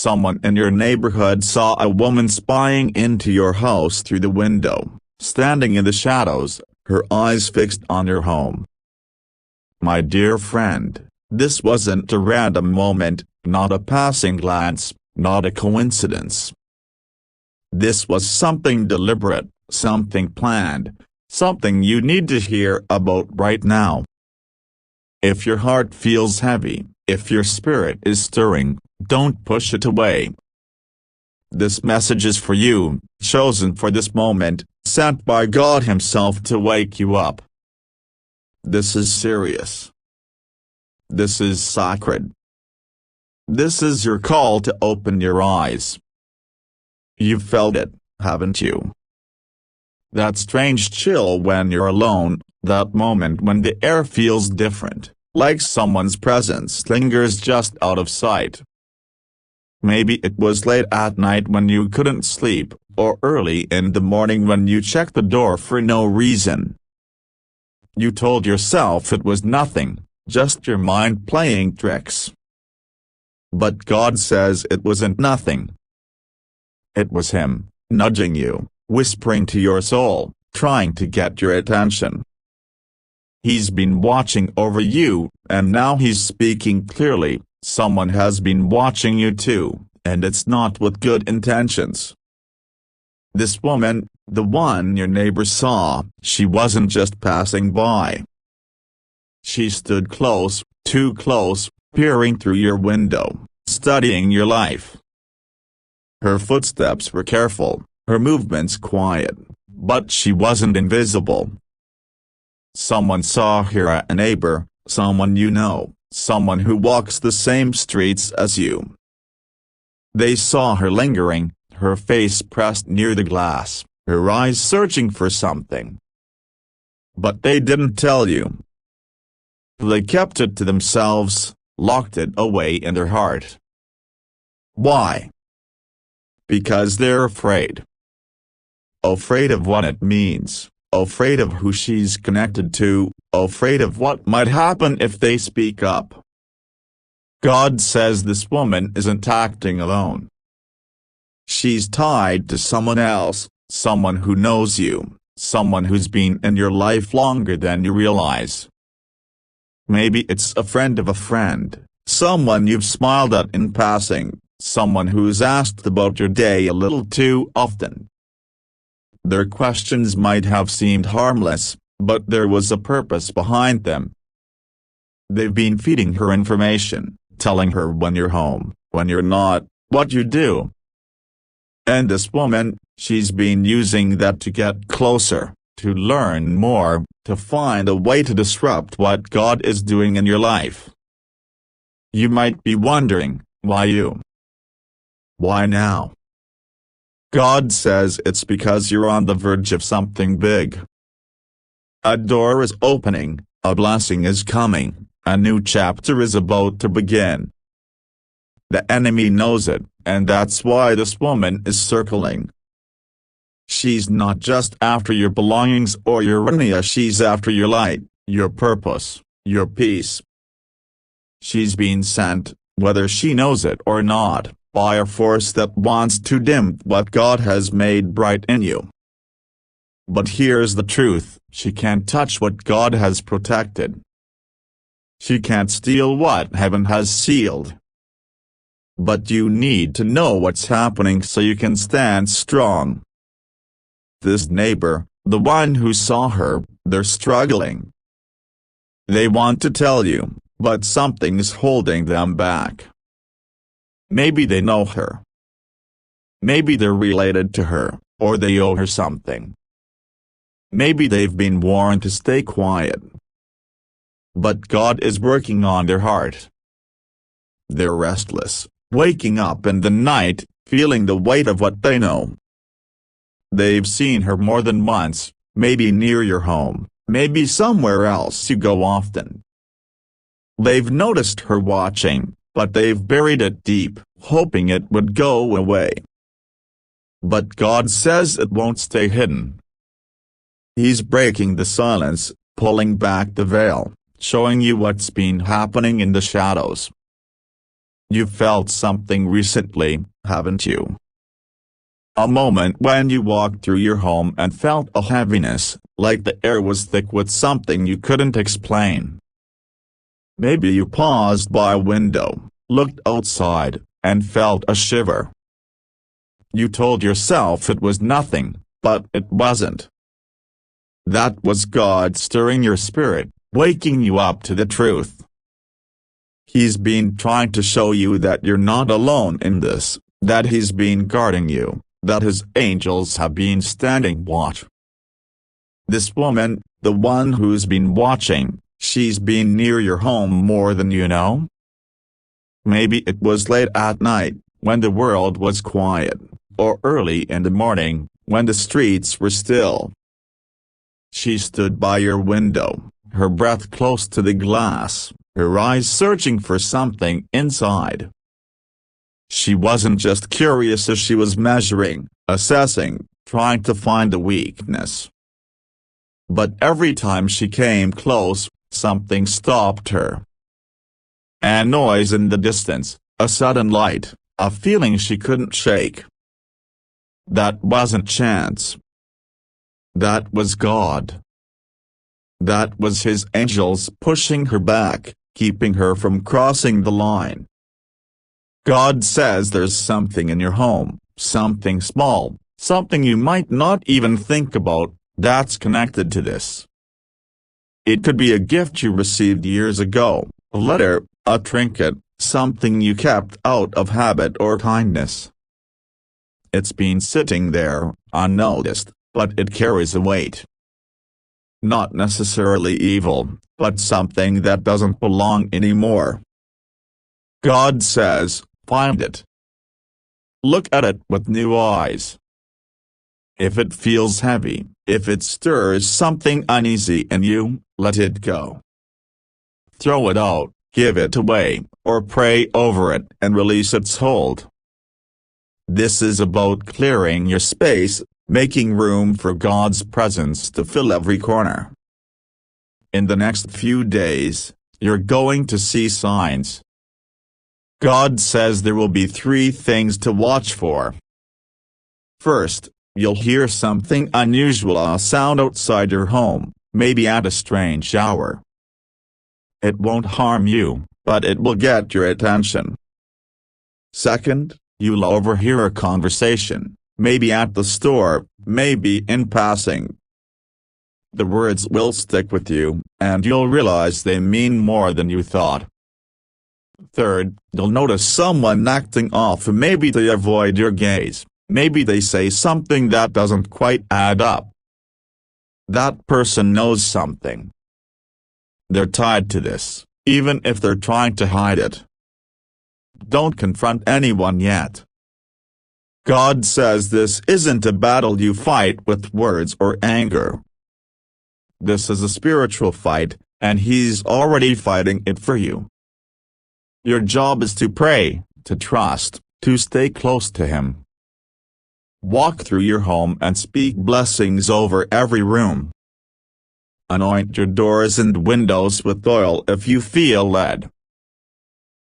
Someone in your neighborhood saw a woman spying into your house through the window, standing in the shadows, her eyes fixed on your home. My dear friend, this wasn't a random moment, not a passing glance, not a coincidence. This was something deliberate, something planned, something you need to hear about right now. If your heart feels heavy, if your spirit is stirring, don't push it away. This message is for you, chosen for this moment, sent by God Himself to wake you up. This is serious. This is sacred. This is your call to open your eyes. You've felt it, haven't you? That strange chill when you're alone, that moment when the air feels different, like someone's presence lingers just out of sight. Maybe it was late at night when you couldn't sleep, or early in the morning when you checked the door for no reason. You told yourself it was nothing, just your mind playing tricks. But God says it wasn't nothing. It was Him, nudging you, whispering to your soul, trying to get your attention. He's been watching over you, and now He's speaking clearly. Someone has been watching you too, and it's not with good intentions. This woman, the one your neighbor saw, she wasn't just passing by. She stood close, too close, peering through your window, studying your life. Her footsteps were careful, her movements quiet, but she wasn't invisible. Someone saw her, a neighbor, someone you know, someone who walks the same streets as you. They saw her lingering, her face pressed near the glass, her eyes searching for something. But they didn't tell you. They kept it to themselves, locked it away in their heart. Why? Because they're afraid. Afraid of what it means, afraid of who she's connected to, afraid of what might happen if they speak up. God says this woman isn't acting alone. She's tied to someone else, someone who knows you, someone who's been in your life longer than you realize. Maybe it's a friend of a friend, someone you've smiled at in passing, someone who's asked about your day a little too often. Their questions might have seemed harmless, but there was a purpose behind them. They've been feeding her information, telling her when you're home, when you're not, what you do. And this woman, she's been using that to get closer, to learn more, to find a way to disrupt what God is doing in your life. You might be wondering, why you? Why now? God says it's because you're on the verge of something big. A door is opening, a blessing is coming, a new chapter is about to begin. The enemy knows it, and that's why this woman is circling. She's not just after your belongings or your money, she's after your light, your purpose, your peace. She's been sent, whether she knows it or not, by a force that wants to dim what God has made bright in you. But here's the truth, she can't touch what God has protected. She can't steal what heaven has sealed. But you need to know what's happening so you can stand strong. This neighbor, the one who saw her, they're struggling. They want to tell you, but something's holding them back. Maybe they know her. Maybe they're related to her, or they owe her something. Maybe they've been warned to stay quiet. But God is working on their heart. They're restless, waking up in the night, feeling the weight of what they know. They've seen her more than once, maybe near your home, maybe somewhere else you go often. They've noticed her watching, but they've buried it deep, hoping it would go away. But God says it won't stay hidden. He's breaking the silence, pulling back the veil, showing you what's been happening in the shadows. You've felt something recently, haven't you? A moment when you walked through your home and felt a heaviness, like the air was thick with something you couldn't explain. Maybe you paused by a window, looked outside, and felt a shiver. You told yourself it was nothing, but it wasn't. That was God stirring your spirit, waking you up to the truth. He's been trying to show you that you're not alone in this, that He's been guarding you, that His angels have been standing watch. This woman, the one who's been watching, she's been near your home more than you know. Maybe it was late at night, when the world was quiet, or early in the morning, when the streets were still. She stood by your window, her breath close to the glass, her eyes searching for something inside. She wasn't just curious as she was measuring, assessing, trying to find the weakness. But every time she came close, something stopped her. A noise in the distance, a sudden light, a feeling she couldn't shake. That wasn't chance. That was God. That was His angels pushing her back, keeping her from crossing the line. God says there's something in your home, something small, something you might not even think about, that's connected to this. It could be a gift you received years ago, a letter, a trinket, something you kept out of habit or kindness. It's been sitting there, unnoticed, but it carries a weight. Not necessarily evil, but something that doesn't belong anymore. God says, find it. Look at it with new eyes. If it feels heavy, if it stirs something uneasy in you, let it go. Throw it out, give it away, or pray over it and release its hold. This is about clearing your space, making room for God's presence to fill every corner. In the next few days, you're going to see signs. God says there will be 3 things to watch for. First, you'll hear something unusual, a sound outside your home, maybe at a strange hour. It won't harm you, but it will get your attention. Second, you'll overhear a conversation, maybe at the store, maybe in passing. The words will stick with you, and you'll realize they mean more than you thought. Third, you'll notice someone acting off, maybe they avoid your gaze, maybe they say something that doesn't quite add up. That person knows something. They're tied to this, even if they're trying to hide it. Don't confront anyone yet. God says this isn't a battle you fight with words or anger. This is a spiritual fight, and He's already fighting it for you. Your job is to pray, to trust, to stay close to Him. Walk through your home and speak blessings over every room. Anoint your doors and windows with oil if you feel led.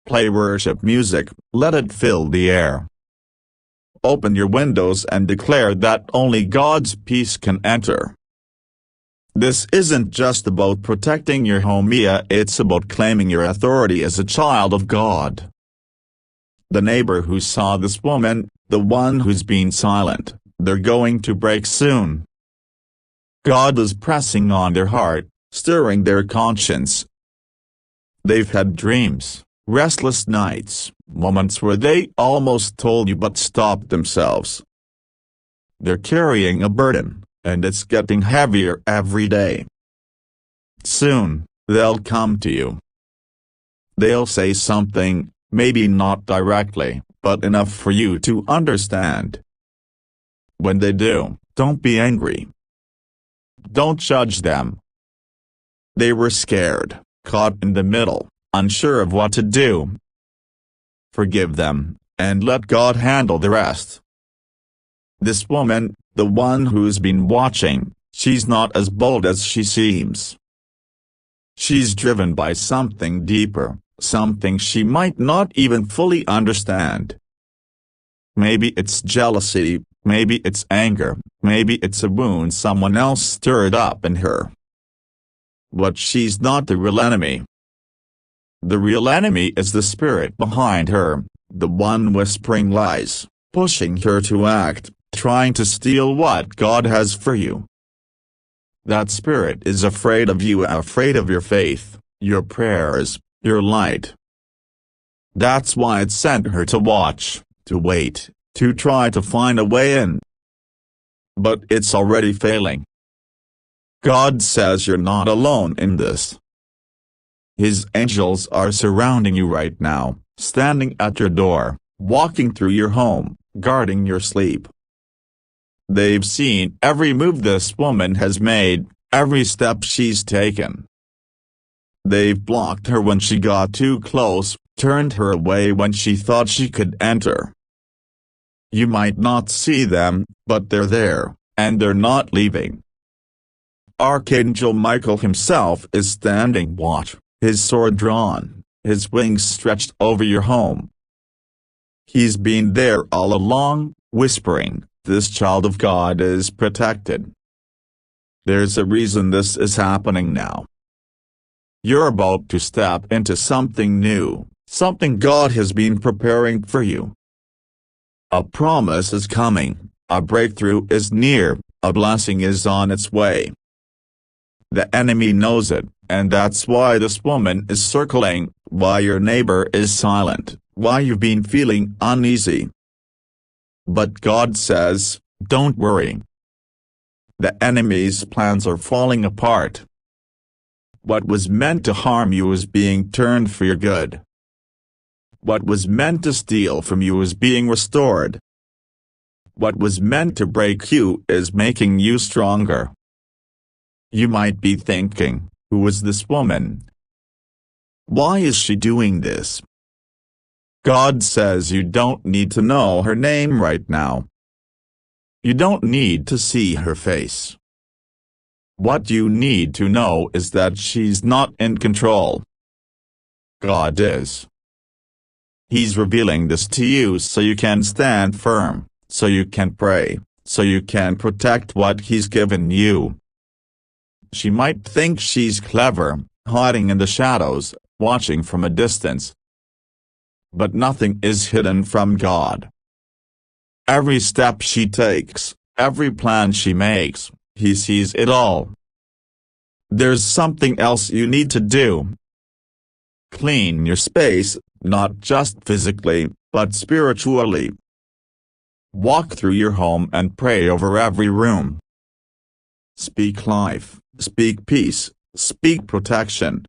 Play worship music, let it fill the air. Open your windows and declare that only God's peace can enter. This isn't just about protecting your home, it's about claiming your authority as a child of God. The neighbor who saw this woman, the one who's been silent, they're going to break soon. God is pressing on their heart, stirring their conscience. They've had dreams, restless nights, moments where they almost told you but stopped themselves. They're carrying a burden, and it's getting heavier every day. Soon, they'll come to you. They'll say something, maybe not directly, but enough for you to understand. When they do, don't be angry. Don't judge them. They were scared, caught in the middle, unsure of what to do. Forgive them, and let God handle the rest. This woman, the one who's been watching, she's not as bold as she seems. She's driven by something deeper, something she might not even fully understand. Maybe it's jealousy, maybe it's anger, maybe it's a wound someone else stirred up in her. But she's not the real enemy. The real enemy is the spirit behind her, the one whispering lies, pushing her to act, trying to steal what God has for you. That spirit is afraid of you, afraid of your faith, your prayers, your light. That's why it sent her to watch, to wait, to try to find a way in. But it's already failing. God says you're not alone in this. His angels are surrounding you right now, standing at your door, walking through your home, guarding your sleep. They've seen every move this woman has made, every step she's taken. They've blocked her when she got too close, turned her away when she thought she could enter. You might not see them, but they're there, and they're not leaving. Archangel Michael himself is standing watch, his sword drawn, his wings stretched over your home. He's been there all along, whispering, "This child of God is protected." There's a reason this is happening now. You're about to step into something new, something God has been preparing for you. A promise is coming, a breakthrough is near, a blessing is on its way. The enemy knows it, and that's why this woman is circling, why your neighbor is silent, why you've been feeling uneasy. But God says, don't worry. The enemy's plans are falling apart. What was meant to harm you is being turned for your good. What was meant to steal from you is being restored. What was meant to break you is making you stronger. You might be thinking, who is this woman? Why is she doing this? God says you don't need to know her name right now. You don't need to see her face. What you need to know is that she's not in control. God is. He's revealing this to you so you can stand firm, so you can pray, so you can protect what He's given you. She might think she's clever, hiding in the shadows, watching from a distance. But nothing is hidden from God. Every step she takes, every plan she makes, He sees it all. There's something else you need to do. Clean your space, not just physically, but spiritually. Walk through your home and pray over every room. Speak life, speak peace, speak protection.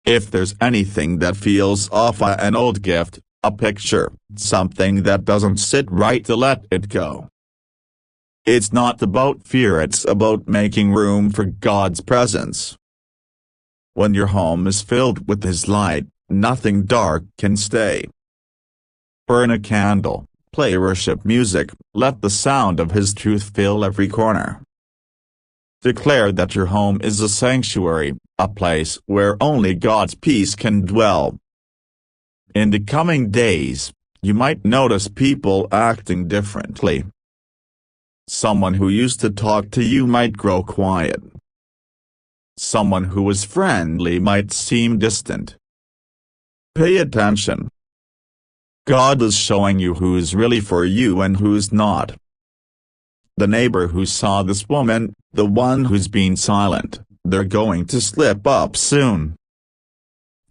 If there's anything that feels off, an old gift, a picture, something that doesn't sit right, to let it go. It's not about fear, it's about making room for God's presence. When your home is filled with His light, nothing dark can stay. Burn a candle, play worship music, let the sound of His truth fill every corner. Declare that your home is a sanctuary, a place where only God's peace can dwell. In the coming days, you might notice people acting differently. Someone who used to talk to you might grow quiet. Someone who was friendly might seem distant. Pay attention. God is showing you who's really for you and who's not. The neighbor who saw this woman, the one who's been silent, they're going to slip up soon.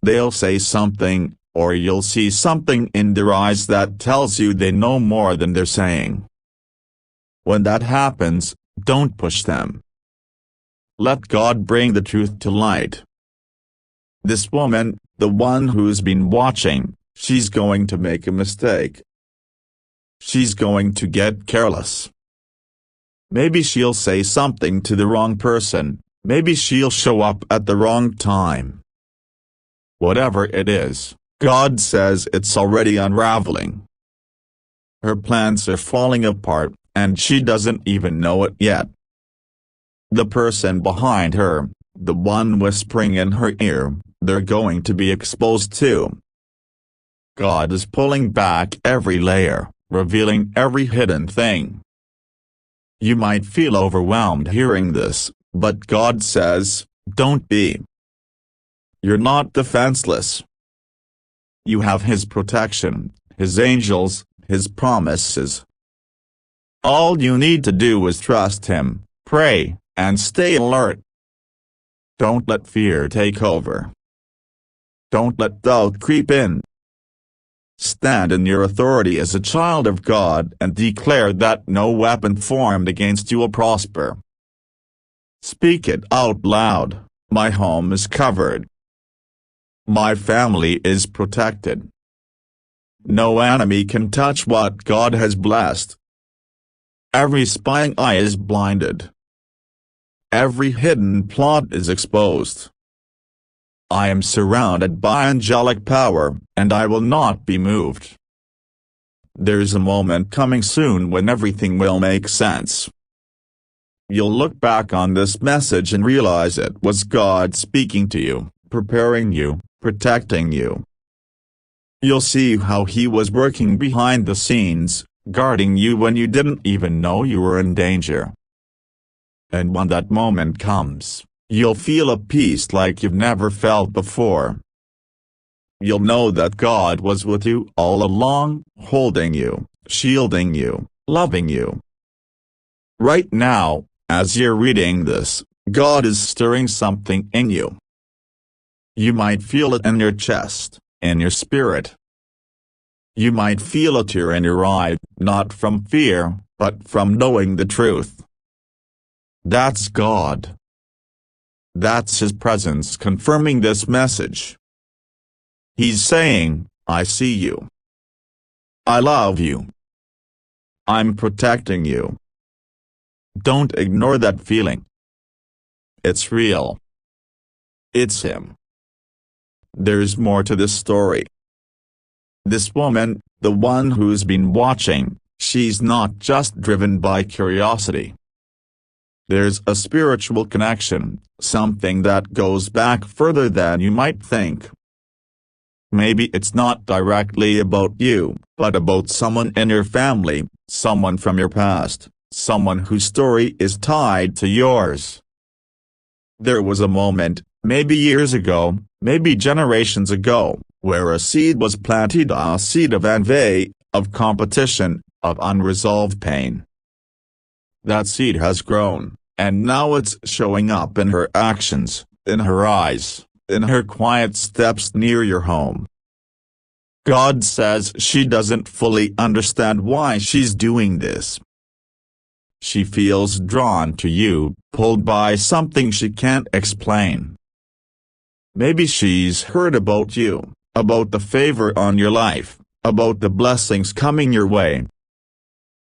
They'll say something, or you'll see something in their eyes that tells you they know more than they're saying. When that happens, don't push them. Let God bring the truth to light. This woman, the one who's been watching, she's going to make a mistake. She's going to get careless. Maybe she'll say something to the wrong person, maybe she'll show up at the wrong time. Whatever it is, God says it's already unraveling. Her plans are falling apart, and she doesn't even know it yet. The person behind her, the one whispering in her ear, they're going to be exposed too. God is pulling back every layer, revealing every hidden thing. You might feel overwhelmed hearing this, but God says, don't be. You're not defenseless. You have His protection, His angels, His promises. All you need to do is trust Him, pray, and stay alert. Don't let fear take over. Don't let doubt creep in. Stand in your authority as a child of God and declare that no weapon formed against you will prosper. Speak it out loud, my home is covered. My family is protected. No enemy can touch what God has blessed. Every spying eye is blinded. Every hidden plot is exposed. I am surrounded by angelic power, and I will not be moved. There's a moment coming soon when everything will make sense. You'll look back on this message and realize it was God speaking to you, preparing you, protecting you. You'll see how He was working behind the scenes, guarding you when you didn't even know you were in danger. And when that moment comes, you'll feel a peace like you've never felt before. You'll know that God was with you all along, holding you, shielding you, loving you. Right now, as you're reading this, God is stirring something in you. You might feel it in your chest, in your spirit. You might feel a tear in your eye, not from fear, but from knowing the truth. That's God. That's His presence confirming this message. He's saying, I see you. I love you. I'm protecting you. Don't ignore that feeling. It's real. It's Him. There's more to this story. This woman, the one who's been watching, she's not just driven by curiosity. There's a spiritual connection, something that goes back further than you might think. Maybe it's not directly about you, but about someone in your family, someone from your past, someone whose story is tied to yours. There was a moment, maybe years ago, maybe generations ago, where a seed was planted, a seed of envy, of competition, of unresolved pain. That seed has grown, and now it's showing up in her actions, in her eyes, in her quiet steps near your home. God says she doesn't fully understand why she's doing this. She feels drawn to you, pulled by something she can't explain. Maybe she's heard about you, about the favor on your life, about the blessings coming your way.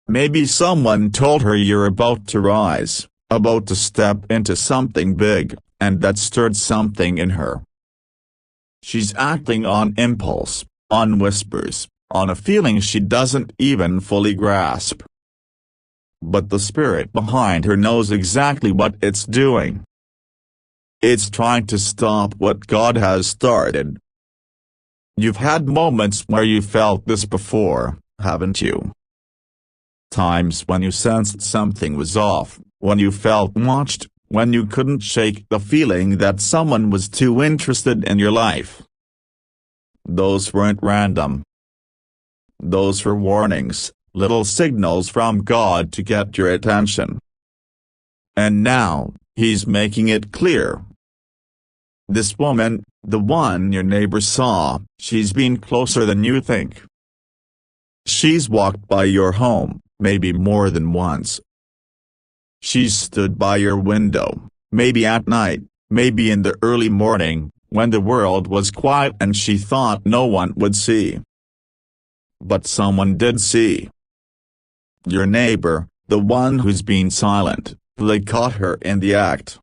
Maybe someone told her you're about to rise, about to step into something big, and that stirred something in her. She's acting on impulse, on whispers, on a feeling she doesn't even fully grasp. But the spirit behind her knows exactly what it's doing. It's trying to stop what God has started. You've had moments where you felt this before, haven't you? Times when you sensed something was off, when you felt watched, when you couldn't shake the feeling that someone was too interested in your life. Those weren't random. Those were warnings, little signals from God to get your attention. And now, He's making it clear. This woman, the one your neighbor saw, she's been closer than you think. She's walked by your home, maybe more than once. She's stood by your window, maybe at night, maybe in the early morning, when the world was quiet and she thought no one would see. But someone did see. Your neighbor, the one who's been silent, they caught her in the act.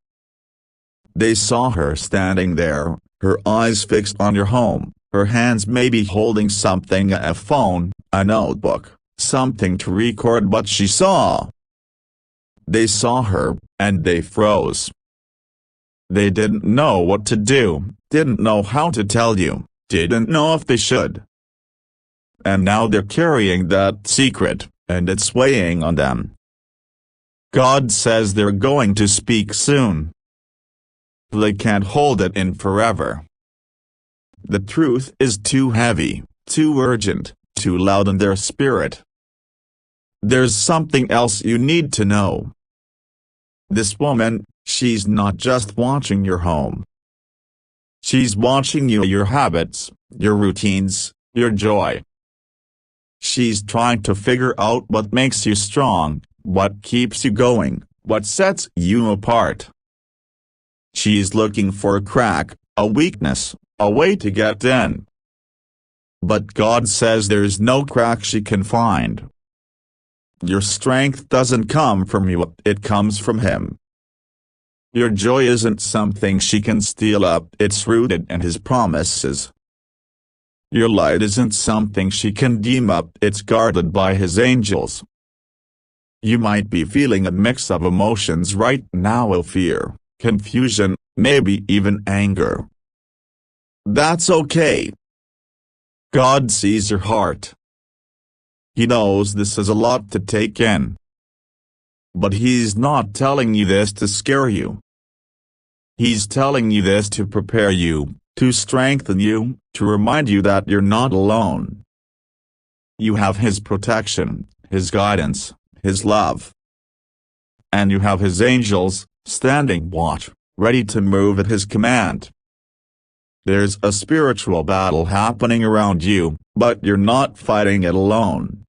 They saw her standing there, her eyes fixed on your home, her hands maybe holding something, a phone, a notebook, something to record what she saw. They saw her, and they froze. They didn't know what to do, didn't know how to tell you, didn't know if they should. And now they're carrying that secret, and it's weighing on them. God says they're going to speak soon. They can't hold it in forever. The truth is too heavy, too urgent, too loud in their spirit. There's something else you need to know. This woman, she's not just watching your home. She's watching you, your habits, your routines, your joy. She's trying to figure out what makes you strong, what keeps you going, what sets you apart. She's looking for a crack, a weakness, a way to get in. But God says there's no crack she can find. Your strength doesn't come from you, it comes from Him. Your joy isn't something she can steal up, it's rooted in His promises. Your light isn't something she can dim up, it's guarded by His angels. You might be feeling a mix of emotions right now, of fear, confusion, maybe even anger. That's okay. God sees your heart. He knows this is a lot to take in. But He's not telling you this to scare you. He's telling you this to prepare you, to strengthen you, to remind you that you're not alone. You have His protection, His guidance, His love. And you have His angels, standing watch, ready to move at His command. There's a spiritual battle happening around you, but you're not fighting it alone.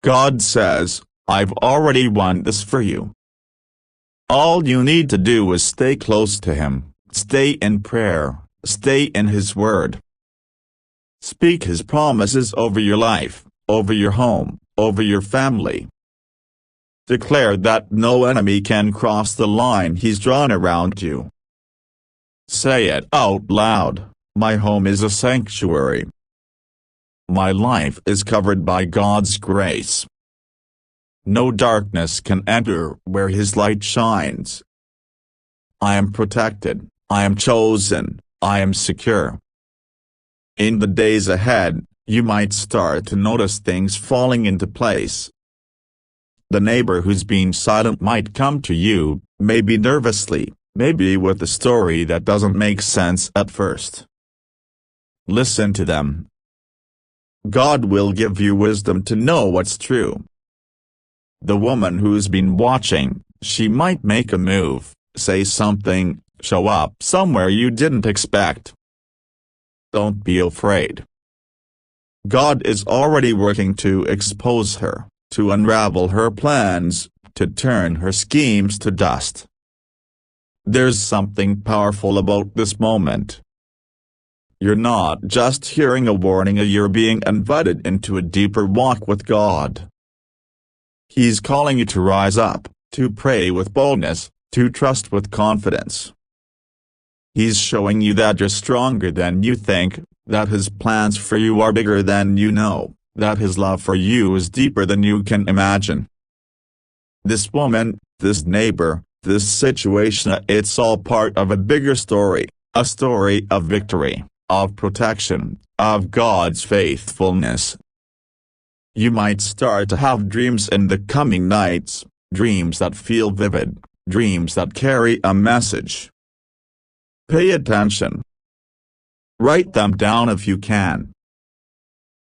God says, I've already won this for you. All you need to do is stay close to Him, stay in prayer, stay in His Word. Speak His promises over your life, over your home, over your family. Declare that no enemy can cross the line He's drawn around you. Say it out loud, my home is a sanctuary. My life is covered by God's grace. No darkness can enter where His light shines. I am protected, I am chosen, I am secure. In the days ahead, you might start to notice things falling into place. The neighbor who's been silent might come to you, maybe nervously, maybe with a story that doesn't make sense at first. Listen to them. God will give you wisdom to know what's true. The woman who's been watching, she might make a move, say something, show up somewhere you didn't expect. Don't be afraid. God is already working to expose her, to unravel her plans, to turn her schemes to dust. There's something powerful about this moment. You're not just hearing a warning, you're being invited into a deeper walk with God. He's calling you to rise up, to pray with boldness, to trust with confidence. He's showing you that you're stronger than you think, that His plans for you are bigger than you know, that His love for you is deeper than you can imagine. This woman, this neighbor, this situation, it's all part of a bigger story, a story of victory, of protection, of God's faithfulness. You might start to have dreams in the coming nights, dreams that feel vivid, dreams that carry a message. Pay attention. Write them down if you can.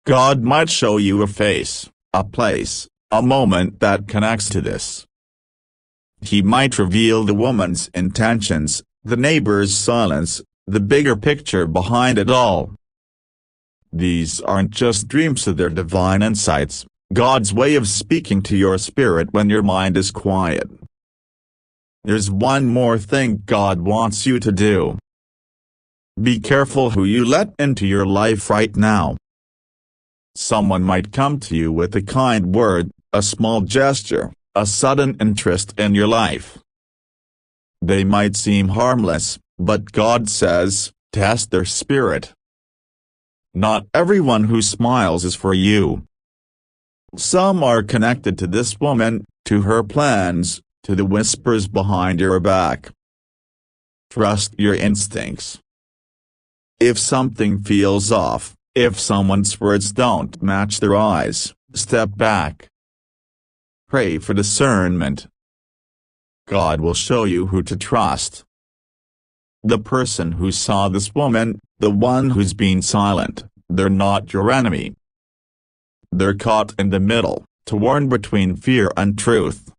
God might show you a face, a place, a moment that connects to this. He might reveal the woman's intentions, the neighbor's silence, the bigger picture behind it all. These aren't just dreams, they're divine insights, God's way of speaking to your spirit when your mind is quiet. There's one more thing God wants you to do. Be careful who you let into your life right now. Someone might come to you with a kind word, a small gesture, a sudden interest in your life. They might seem harmless, but God says, test their spirit. Not everyone who smiles is for you. Some are connected to this woman, to her plans, to the whispers behind your back. Trust your instincts. If something feels off, if someone's words don't match their eyes, step back. Pray for discernment. God will show you who to trust. The person who saw this woman, the one who's been silent, they're not your enemy. They're caught in the middle, torn between fear and truth.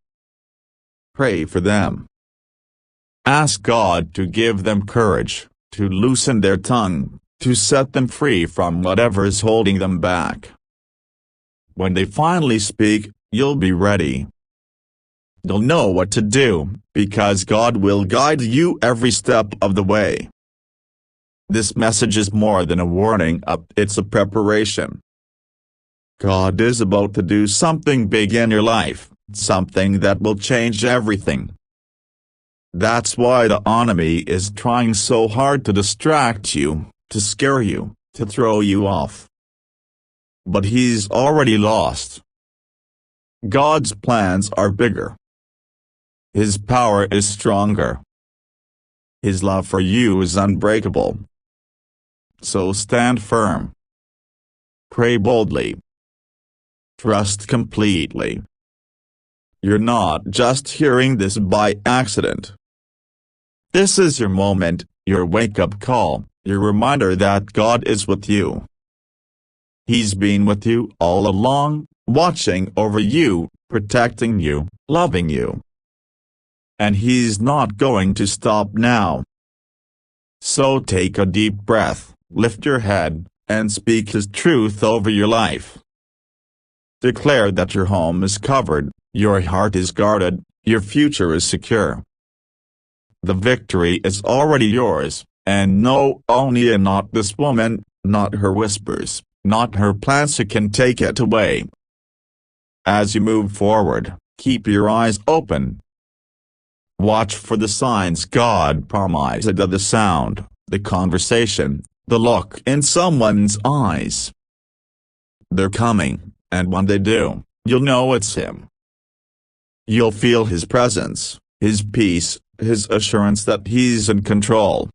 Pray for them. Ask God to give them courage, to loosen their tongue, to set them free from whatever is holding them back. When they finally speak, you'll be ready. You'll know what to do, because God will guide you every step of the way. This message is more than a warning, it's a preparation. God is about to do something big in your life, something that will change everything. That's why the enemy is trying so hard to distract you, to scare you, to throw you off. But he's already lost. God's plans are bigger. His power is stronger. His love for you is unbreakable. So stand firm. Pray boldly. Trust completely. You're not just hearing this by accident. This is your moment, your wake-up call, your reminder that God is with you. He's been with you all along, watching over you, protecting you, loving you. And He's not going to stop now. So take a deep breath, lift your head, and speak His truth over your life. Declare that your home is covered, your heart is guarded, your future is secure. The victory is already yours, and no, only not this woman, not her whispers, not her plans can take it away. As you move forward, keep your eyes open. Watch for the signs God promised, the sound, the conversation, the look in someone's eyes. They're coming, and when they do, you'll know it's Him. You'll feel His presence, His peace, His assurance that He's in control.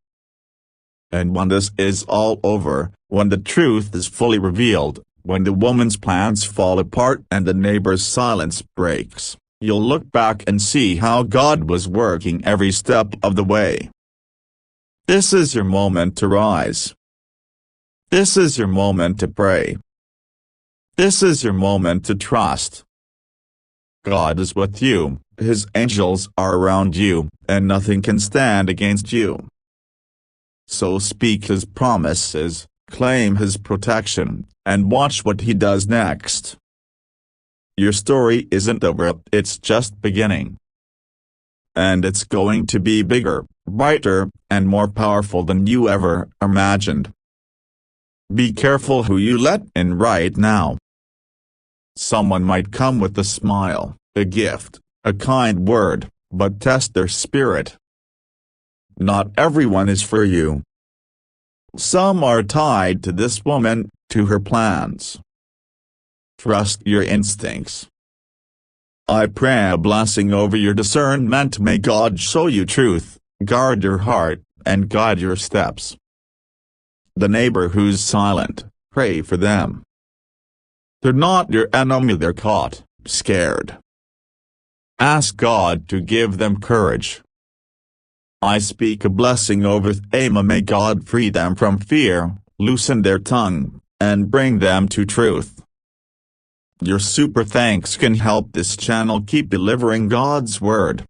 And when this is all over, when the truth is fully revealed, when the woman's plans fall apart and the neighbor's silence breaks, you'll look back and see how God was working every step of the way. This is your moment to rise. This is your moment to pray. This is your moment to trust. God is with you, His angels are around you, and nothing can stand against you. So speak His promises, claim His protection, and watch what He does next. Your story isn't over, it's just beginning. And it's going to be bigger, brighter, and more powerful than you ever imagined. Be careful who you let in right now. Someone might come with a smile, a gift, a kind word, but test their spirit. Not everyone is for you. Some are tied to this woman, to her plans. Trust your instincts. I pray a blessing over your discernment. May God show you truth, guard your heart, and guide your steps. The neighbor who's silent, pray for them. They're not your enemy, they're caught, scared. Ask God to give them courage. I speak a blessing over them. May God free them from fear, loosen their tongue, and bring them to truth. Your super thanks can help this channel keep delivering God's word.